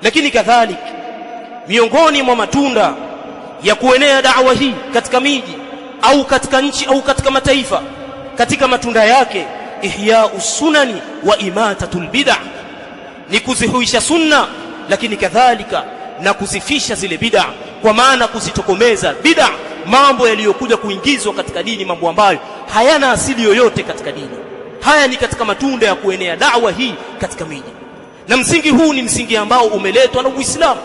Lakini kadhalika miongoni mwa matunda ya kuenea da'wa hii katika miji au katika nchi au katika mataifa, katika matunda yake ihya'us sunani wa imatatul bid'ah, ni kuzihuisha sunna, lakini kadhalika na kuzifisha zile bid'ah, kwa maana kuzitokomeza bid'ah, mambo yaliyokuja kuingizwa katika dini, mambo ambayo hayana asili yoyote katika dini. Haya ni katika matunda ya kuenea da'wa hii katika miji, na msingi huu ni msingi ambao umeletwa na Uislamu.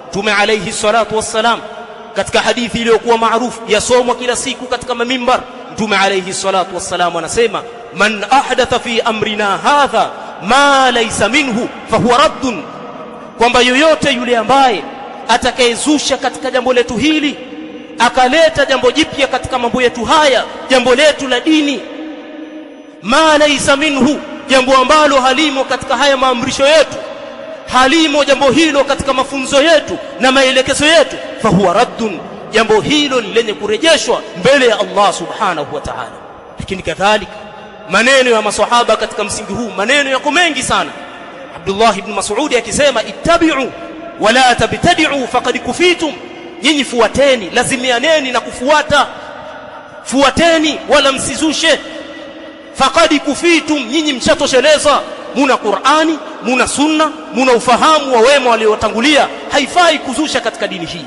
Mtume alayhi salatu wassalam katika hadithi iliyokuwa maarufu yasomwa kila siku katika mimbar, Mtume alayhi salatu wassalam anasema, man ahdatha fi amrina hadha ma laysa minhu fahuwa raddun, kwamba yoyote yule ambaye atakayezusha katika jambo letu hili, akaleta jambo jipya katika mambo yetu haya, jambo letu la dini, ma laysa minhu, jambo ambalo halimo katika haya maamrisho yetu, halimo jambo hilo katika mafunzo yetu na maelekezo yetu, fahuwa raddun, jambo hilo lenye kurejeshwa mbele ya Allah subhanahu wa ta'ala. Lakini kadhalika maneno ya maswahaba katika msingi huu, maneno yako mengi sana. Abdullah ibn Mas'ud akisema, ittabi'u wala tabtadi'u faqad kufitum, nyinyi fuateni, lazimianeni na kufuata, fuateni wala msizushe, faqad kufitum, nyinyi mshatosheleza, muna Qur'ani, muna sunna, muna ufahamu wa wema waliotangulia, haifai kuzusha katika dini hii.